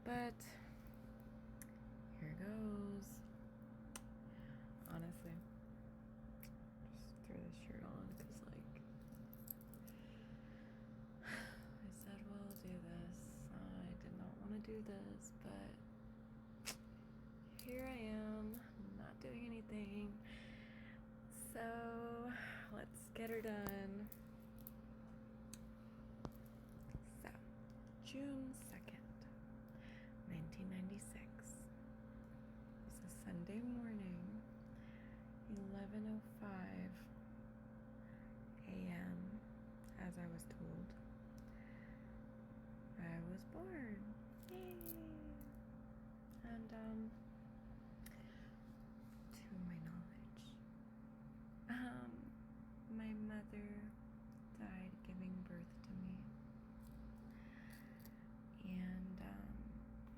But here goes. Honestly, just throw this shirt on because, like, I said, well, I'll do this. I did not want to do this, but here I am, not doing anything. So let's get her done. So, June 2nd, 1996. It's a Sunday morning, 11:05 a.m. As I was told. I was born. Yay! And to my knowledge, my mother died giving birth to me, and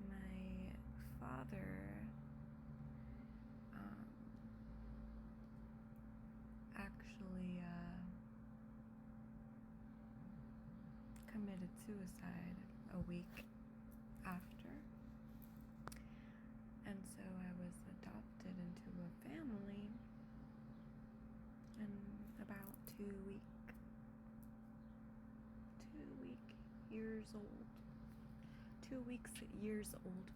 my father actually committed suicide a week after, and so I was adopted into a family in about 2 years old. 2 weeks years old.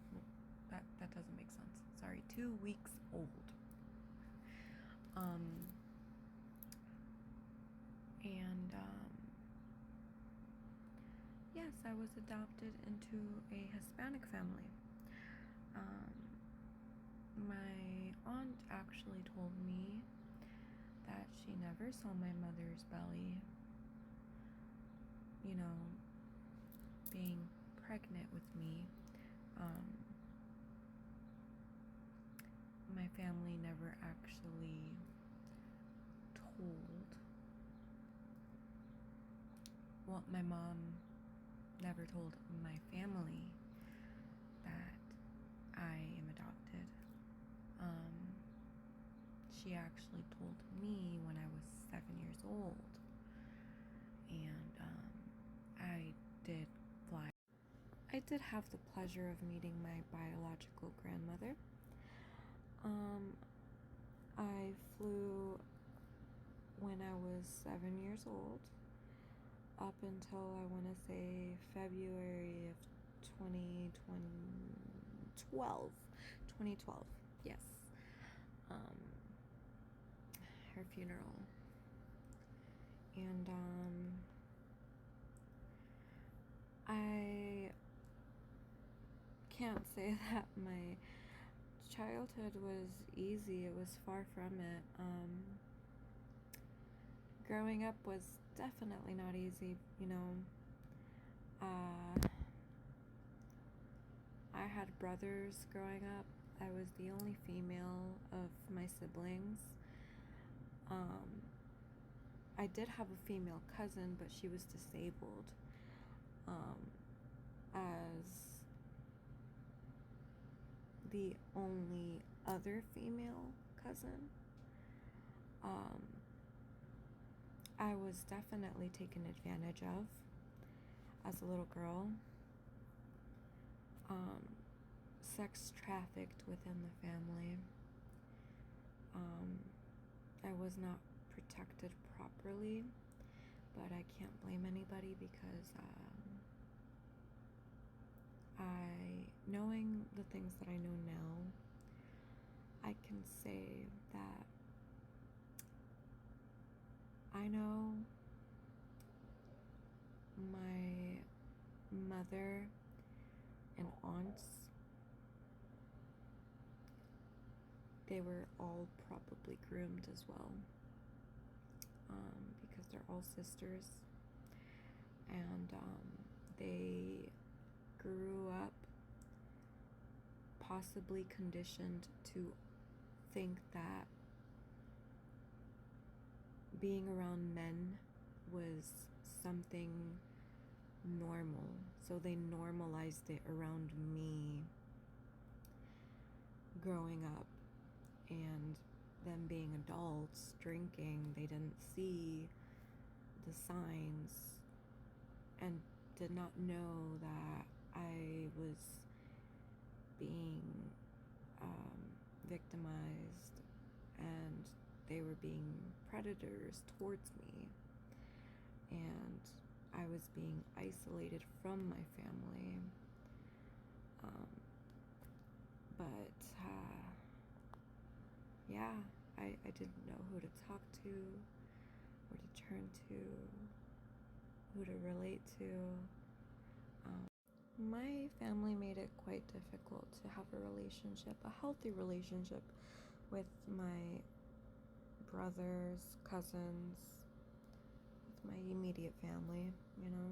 That doesn't make sense. Sorry, 2 weeks old. Yes, I was adopted into a Hispanic family. My aunt actually told me that she never saw my mother's belly, being pregnant with me. My family never actually told. Well, my mom never told my family that I am adopted. She actually told me when I was 7 years old, and I did fly. I did have the pleasure of meeting my biological grandmother. I flew when I was 7 years old up until I want to say February of 2012, yes. Her funeral. And I can't say that my childhood was easy. It was far from it. Growing up was definitely not easy, I had brothers growing up. I was the only female of my siblings. I did have a female cousin, but she was disabled. As the only other female cousin, I was definitely taken advantage of as a little girl. Sex trafficked within the family. I was not protected properly, but I can't blame anybody because knowing the things that I know now, I can say that I know my mother and aunts, they were all probably groomed as well, because they're all sisters, and they grew up possibly conditioned to think that being around men was something normal, so they normalized it around me growing up, and them being adults drinking, they didn't see the signs and did not know that I was being victimized, and they were being predators towards me, and I was being isolated from my family. But yeah, I didn't know who to talk to, where to turn to, who to relate to. My family made it quite difficult to have a relationship, a healthy relationship, with my brothers, cousins, with my immediate family, you know.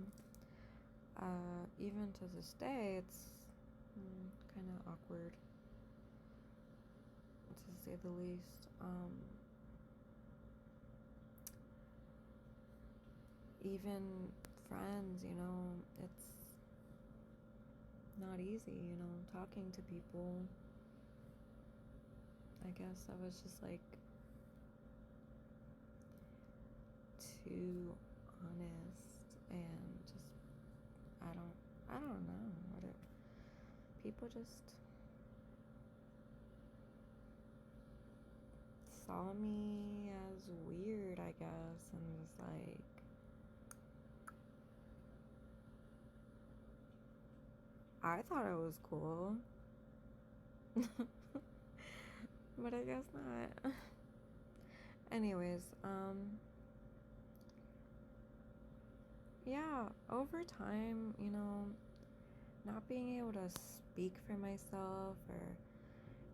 Even to this day, it's kind of awkward, to say the least. Even friends, you know, it's not easy, you know, talking to people. I guess I was just like too honest, and just I don't know what it, people just saw me as weird, I guess, and was like, I thought it was cool. But I guess not. Anyways, yeah, over time, you know, not being able to speak for myself, or,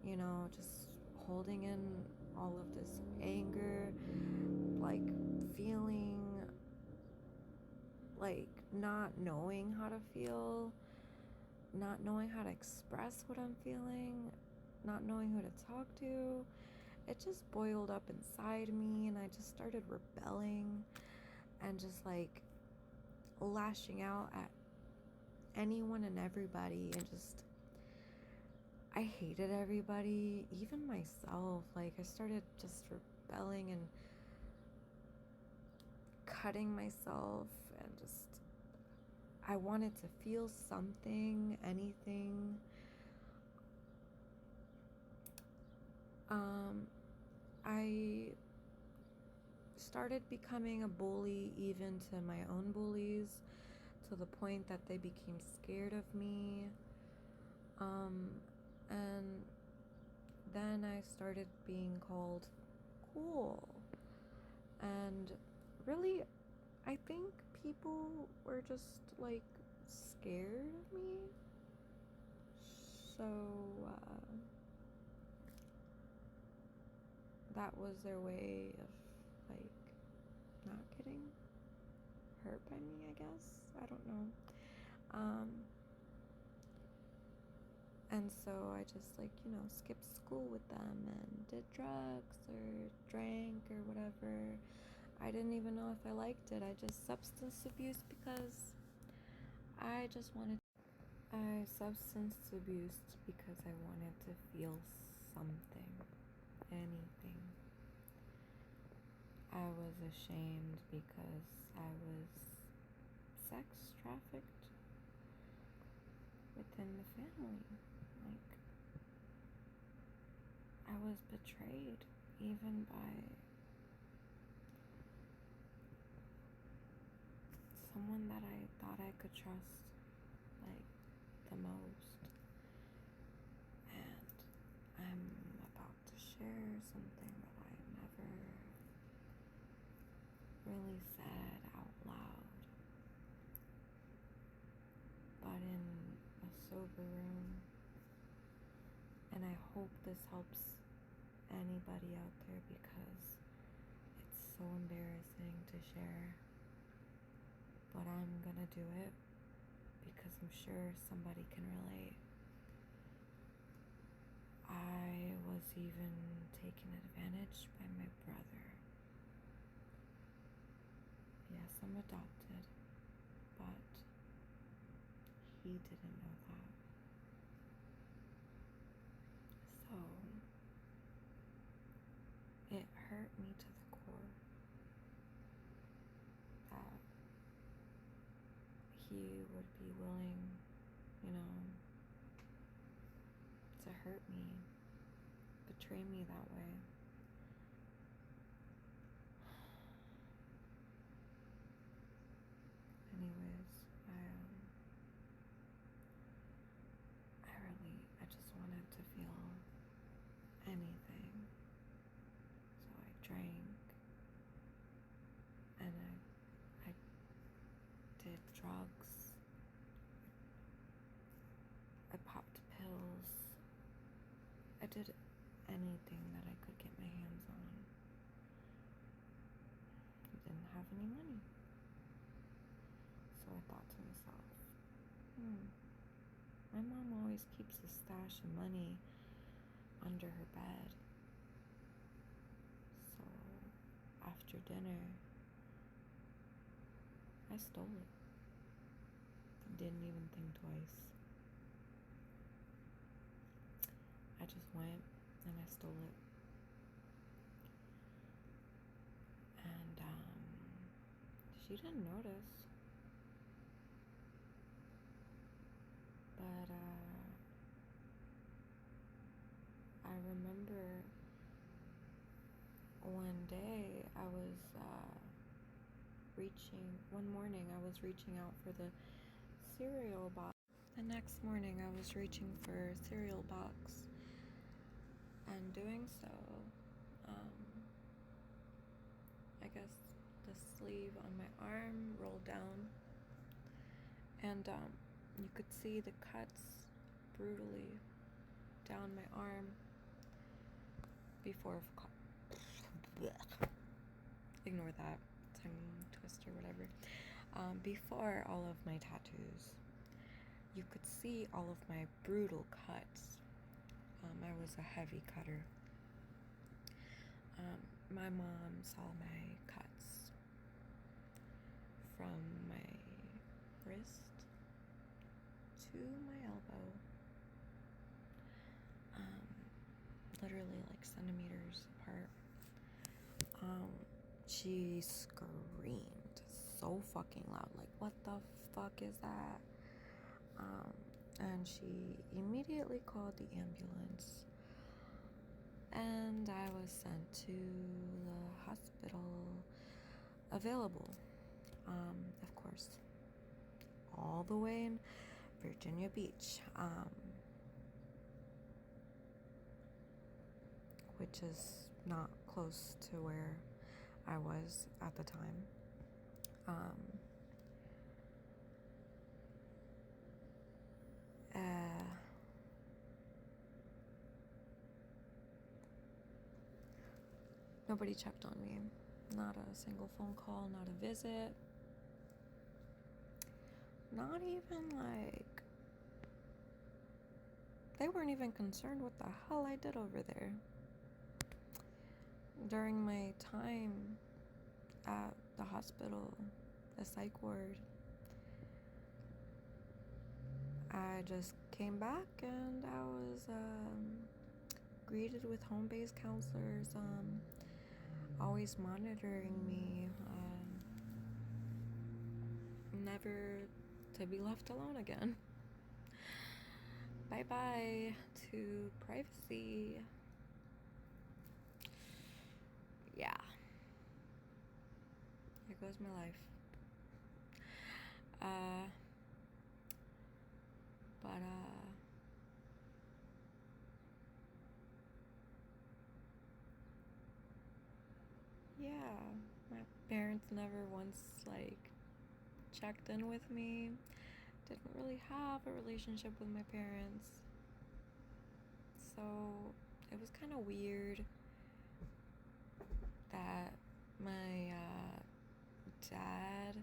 you know, just holding in all of this anger, like feeling like not knowing how to feel, not knowing how to express what I'm feeling, not knowing who to talk to. It just boiled up inside me, and I just started rebelling and just like lashing out at anyone and everybody, and just I hated everybody, even myself. Like, I started just rebelling and cutting myself, and just I wanted to feel something, anything. I started becoming a bully even to my own bullies, to the point that they became scared of me. And then I started being called cool. And really, I think people were just like scared of me. So that was their way of like not getting hurt by me, I guess. I don't know. And so I just like, you know, skipped school with them and did drugs or drank or whatever. I didn't even know if I liked it. I just substance abused because I just wanted. I substance abused because I wanted to feel something, anything. I was ashamed because I was sex trafficked within the family. Like, I was betrayed even by someone that I thought I could trust, like, the most. And I'm about to share something that I never really said out loud, but in a sober room. And I hope this helps anybody out there, because it's so embarrassing to share. But I'm gonna do it because I'm sure somebody can relate. I was even taken advantage by my brother. Yes, I'm adopted, but he didn't know that. So it hurt me to the core that he would be willing, you know, hurt me, betray me that way. Anyways, I just wanted to feel anything. So I drank, and I did drugs. I popped pills. I did anything that I could get my hands on. I didn't have any money. So I thought to myself, my mom always keeps a stash of money under her bed. So after dinner, I stole it. Didn't even think twice. I just went and I stole it. And she didn't notice. But I remember one morning I was reaching out for the cereal box. The next morning I was reaching for a cereal box, and doing so, I guess the sleeve on my arm rolled down, and you could see the cuts brutally down my arm before ignore that tongue twister, whatever. Before all of my tattoos, you could see all of my brutal cuts. I was a heavy cutter. My mom saw my cuts from my wrist to my elbow, literally like centimeters apart. She screamed so fucking loud, like, what the fuck is that? And she immediately called the ambulance, and I was sent to the hospital available, of course, all the way in Virginia Beach, which is not close to where I was at the time. Nobody checked on me. Not a single phone call, not a visit. Not even like, they weren't even concerned what the hell I did over there. During my time at the hospital, the psych ward, I just came back and I was greeted with home-based counselors, always monitoring me, never to be left alone again. Bye-bye to privacy. Yeah. Here goes my life. Yeah, my parents never once checked in with me. Didn't really have a relationship with my parents, so it was kind of weird that my dad,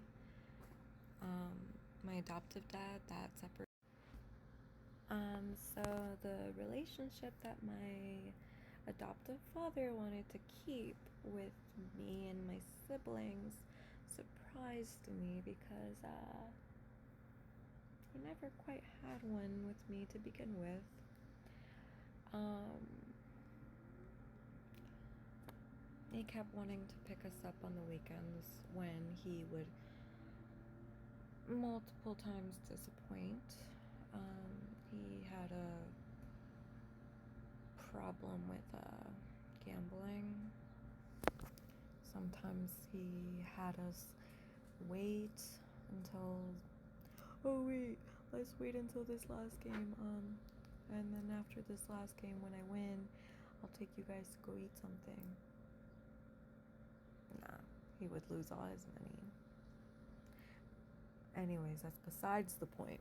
my adoptive dad, that separated. So the relationship that my adoptive father wanted to keep with me and my siblings surprised me, because he never quite had one with me to begin with. He kept wanting to pick us up on the weekends, when he would multiple times disappoint. He had a problem with gambling. Sometimes he had us wait until, oh wait, let's wait until this last game, and then after this last game, when I win, I'll take you guys to go eat something. Nah, he would lose all his money. Anyways, that's besides the point.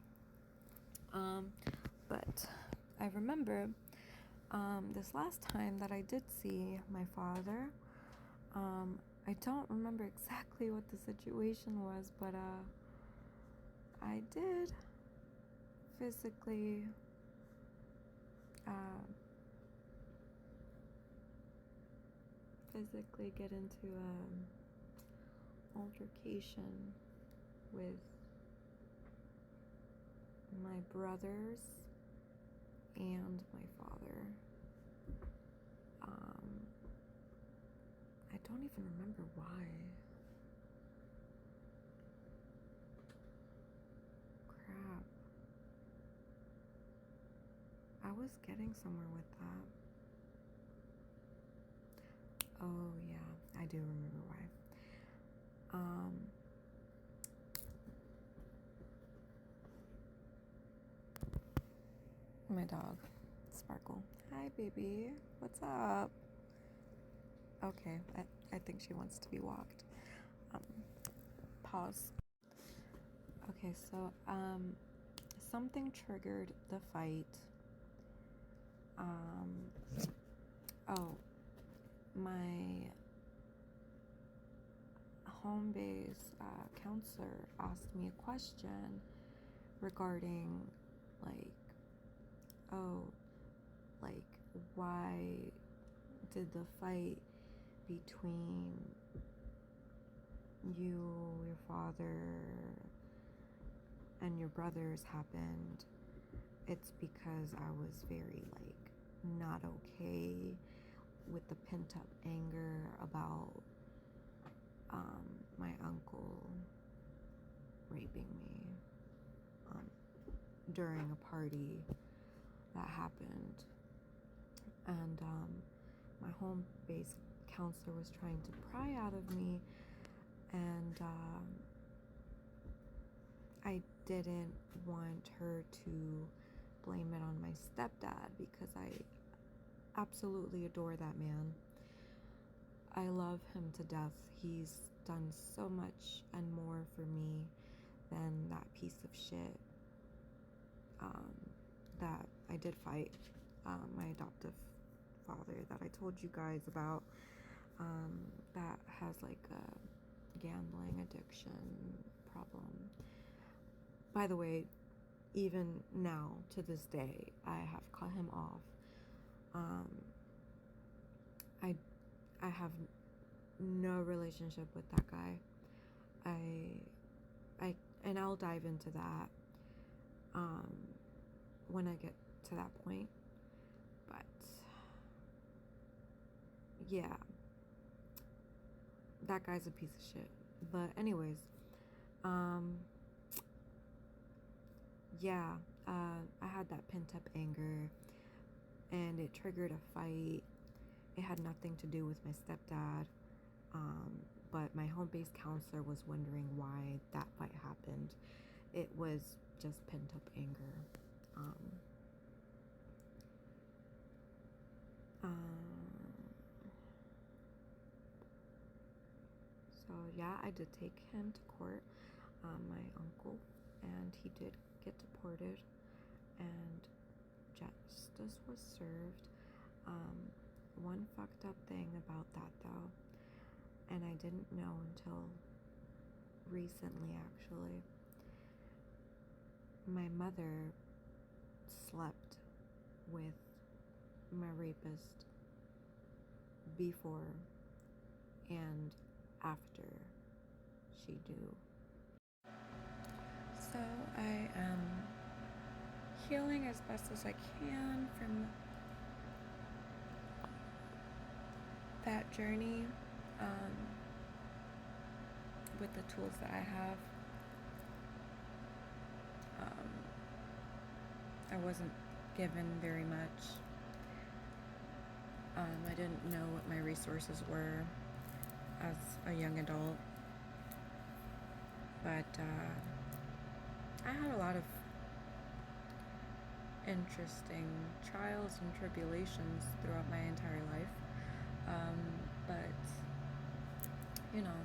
But I remember this last time that I did see my father. I don't remember exactly what the situation was, but I did physically get into altercation with my brothers and my father. I don't even remember why. Crap. I was getting somewhere with that. Oh yeah, I do remember why. My dog, Sparkle. Hi, baby. What's up? Okay, I think she wants to be walked. Pause. Okay, so something triggered the fight. My home base counselor asked me a question regarding why did the fight between you, your father, and your brothers happened. It's because I was very not okay with the pent-up anger about my uncle raping me during a party that happened. And my home-based counselor was trying to pry out of me, and I didn't want her to blame it on my stepdad because I absolutely adore that man. I love him to death. He's done so much and more for me than that piece of shit that I did fight, my adoptive father that I told you guys about, that has a gambling addiction problem. By the way, even now to this day, I have cut him off. I have no relationship with that guy. And I'll dive into that when I get to that point. But yeah, that guy's a piece of shit. But anyways, I had that pent-up anger, and it triggered a fight. It had nothing to do with my stepdad, but my home-based counselor was wondering why that fight happened. It was just pent-up anger. So yeah, I did take him to court, my uncle, and he did get deported, and justice was served. One fucked up thing about that though, and I didn't know until recently actually, my mother slept with my rapist before and after she do. So I am healing as best as I can from that journey, with the tools that I have. I wasn't given very much, I didn't know what my resources were as a young adult, but I had a lot of interesting trials and tribulations throughout my entire life. But you know,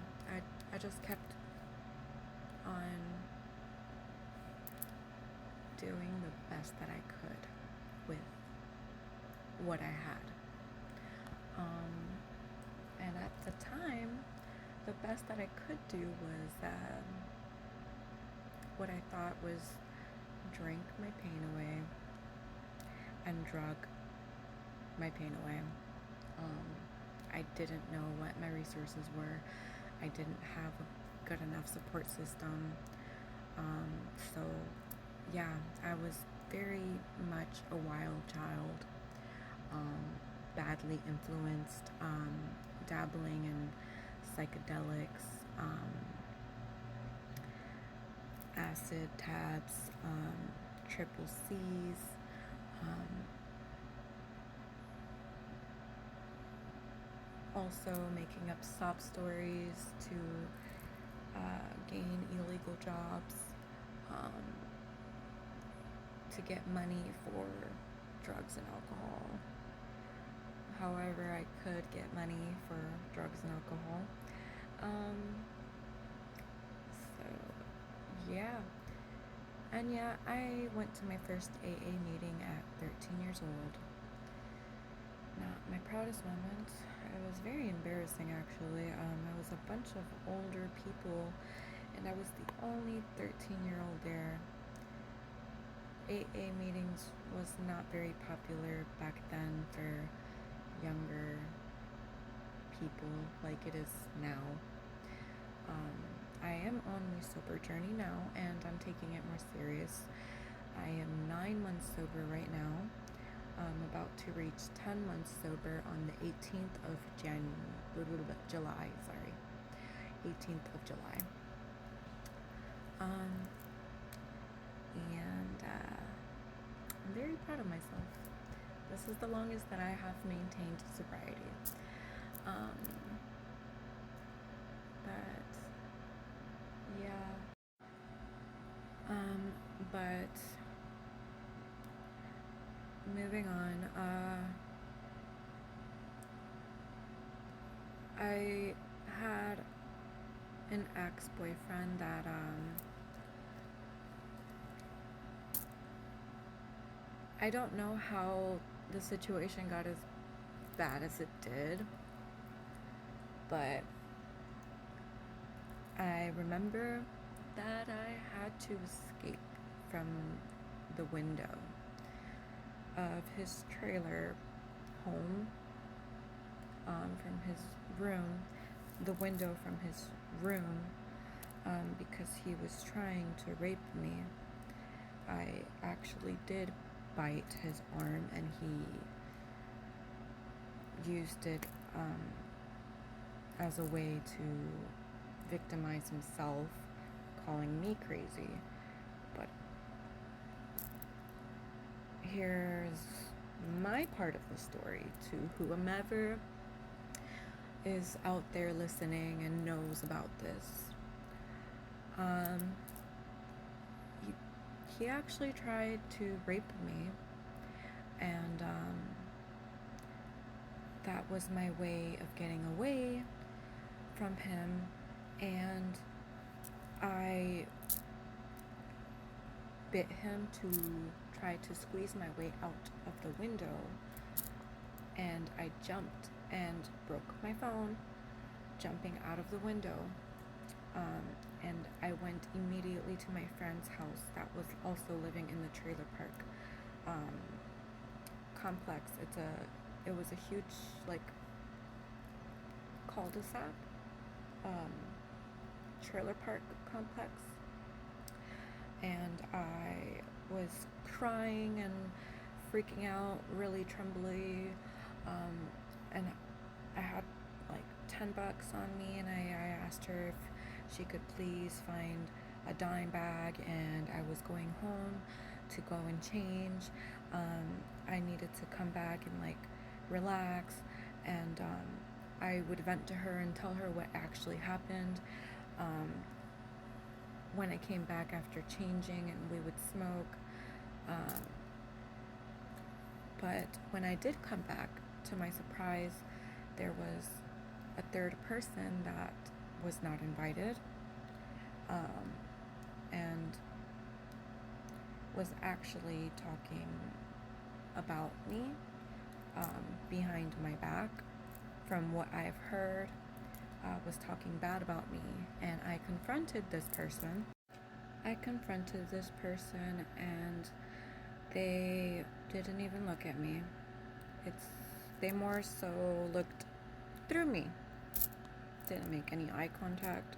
I just kept on doing the best that I could with what I had. And at the time, the best that I could do was what I thought was drink my pain away and drug my pain away. I didn't know what my resources were. I didn't have a good enough support system. So yeah, I was very much a wild child, badly influenced, dabbling in psychedelics, acid tabs, triple C's, also making up sob stories to gain illegal jobs, to get money for drugs and alcohol. However I could get money for drugs and alcohol. So yeah. And yeah, I went to my first AA meeting at 13 years old. Not my proudest moment. It was very embarrassing, actually. I was a bunch of older people, and I was the only 13-year-old there. AA meetings was not very popular back then for younger people like it is now. I am on my sober journey now, and I'm taking it more serious. I am 9 months sober right now. I'm about to reach 10 months sober on the 18th of July. 18th of July. And I'm very proud of myself. This is the longest that I have maintained sobriety. But yeah. But moving on, I had an ex-boyfriend that I don't know how the situation got as bad as it did, but I remember that I had to escape from the window of his trailer home, from his room, the window from his room, because he was trying to rape me. I actually did bite his arm, and he used it as a way to victimize himself, calling me crazy. But here's my part of the story to whomever is out there listening and knows about this. He actually tried to rape me, and that was my way of getting away from him, and I bit him to try to squeeze my way out of the window, and I jumped and broke my phone jumping out of the window. And I went immediately to my friend's house that was also living in the trailer park complex. It was a huge, like, cul-de-sac trailer park complex, and I was crying and freaking out, really trembly, and I had like $10 on me, and I asked her if she could please find a dime bag, and I was going home to go and change. I needed to come back in like relax, and I would vent to her and tell her what actually happened. Um, when I came back after changing, and we would smoke. Um, but when I did come back, to my surprise, there was a third person that was not invited, and was actually talking about me behind my back. From what I've heard, was talking bad about me, and I confronted this person. And they didn't even look at me. They more so looked through me. Didn't make any eye contact,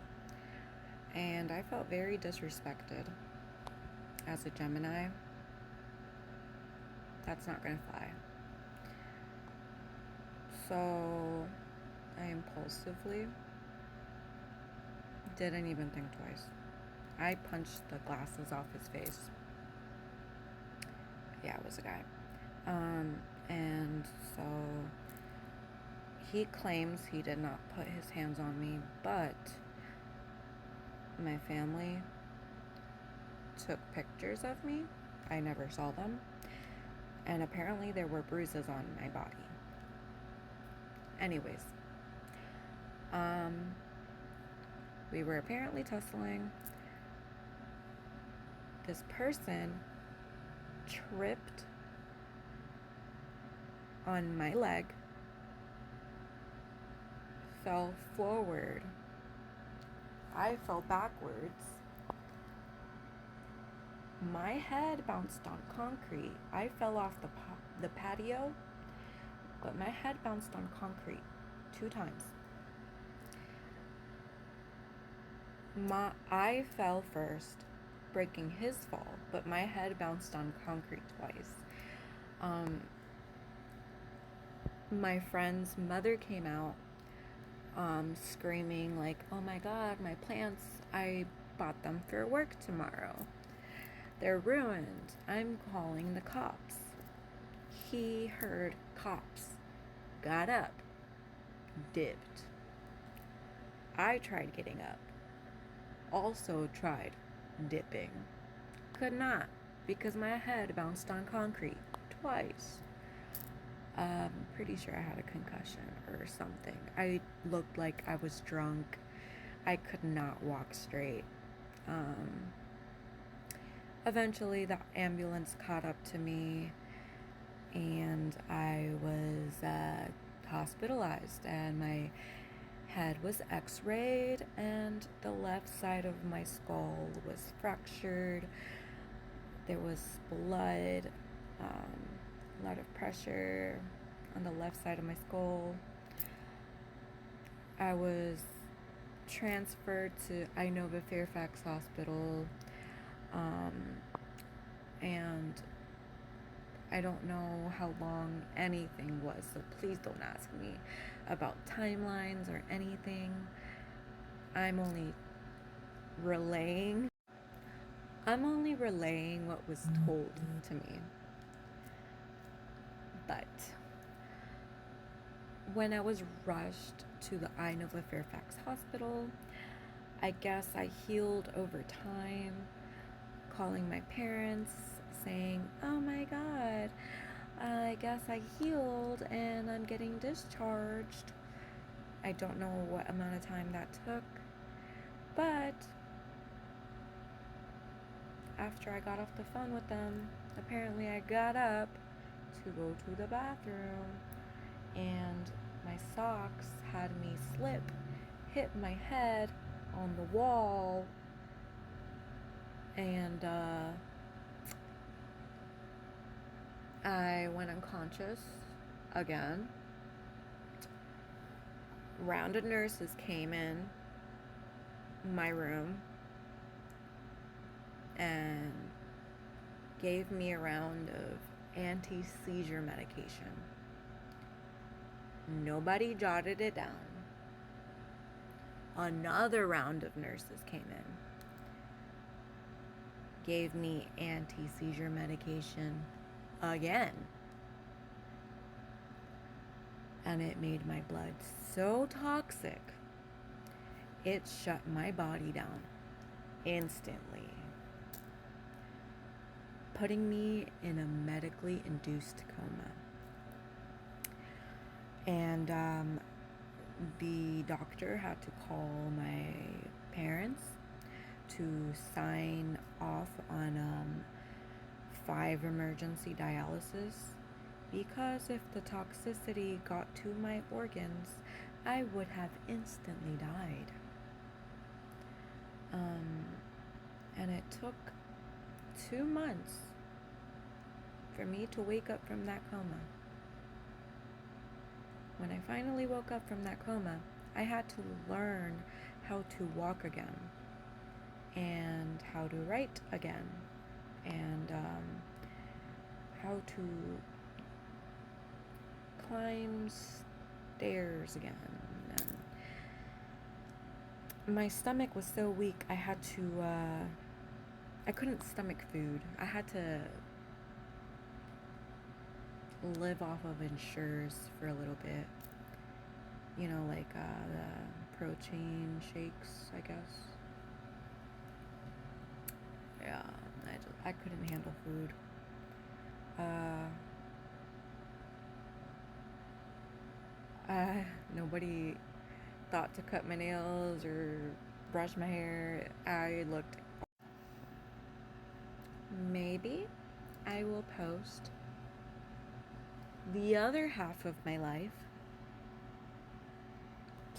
and I felt very disrespected. As a Gemini, that's not gonna fly. So I impulsively didn't even think twice. I punched the glasses off his face. Yeah, it was a guy. And so he claims he did not put his hands on me, but my family took pictures of me. I never saw them. And apparently there were bruises on my body. Anyways, we were apparently tussling. This person tripped on my leg, fell forward. I fell backwards. My head bounced on concrete. I fell off the patio, but my head bounced on concrete 2 times. I fell first, breaking his fall, but my head bounced on concrete twice. My friend's mother came out, screaming like, "Oh my God, my plants, I bought them for work tomorrow. They're ruined. I'm calling the cops." He heard cops, got up, dipped. I tried getting up, also tried dipping. Could not, because my head bounced on concrete twice. Pretty sure I had a concussion or something. I looked like I was drunk. I could not walk straight. Eventually the ambulance caught up to me, and I was hospitalized, and my head was x-rayed, and the left side of my skull was fractured. There was blood, a lot of pressure on the left side of my skull. I was transferred to Inova Fairfax Hospital, and I don't know how long anything was, so please don't ask me about timelines or anything. I'm only relaying what was told to me. But when I was rushed to the Inova Fairfax Hospital, I guess I healed over time, calling my parents, saying, "Oh my God, I guess I healed and I'm getting discharged." I don't know what amount of time that took, but after I got off the phone with them, apparently I got up to go to the bathroom, and my socks had me slip, hit my head on the wall, and I went unconscious again. Round of nurses came in my room and gave me a round of anti-seizure medication. Nobody jotted it down. Another round of nurses came in, gave me anti-seizure medication again. and it made my blood so toxic, it shut my body down instantly, putting me in a medically induced coma. And the doctor had to call my parents to sign off on 5 emergency dialysis, because if the toxicity got to my organs, I would have instantly died. And it took 2 months for me to wake up from that coma. When I finally woke up from that coma, I had to learn how to walk again, and how to write again, and how to climb stairs again. And my stomach was so weak, I had to, I couldn't stomach food. I had to live off of Ensures for a little bit. You know, like the protein shakes, I guess. Yeah, I couldn't handle food. Nobody thought to cut my nails or brush my hair. I looked. Maybe I will post the other half of my life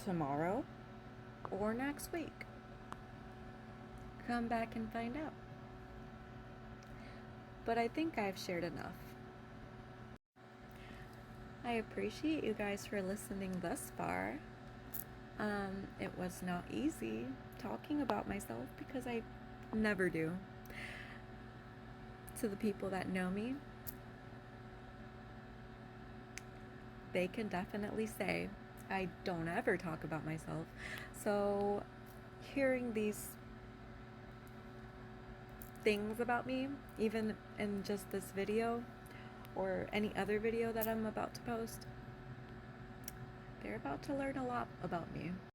tomorrow or next week. Come back and find out. But I think I've shared enough. I appreciate you guys for listening thus far. It was not easy talking about myself, because I never do. To the people that know me, they can definitely say I don't ever talk about myself. So hearing these things about me, even in just this video or any other video that I'm about to post, they're about to learn a lot about me.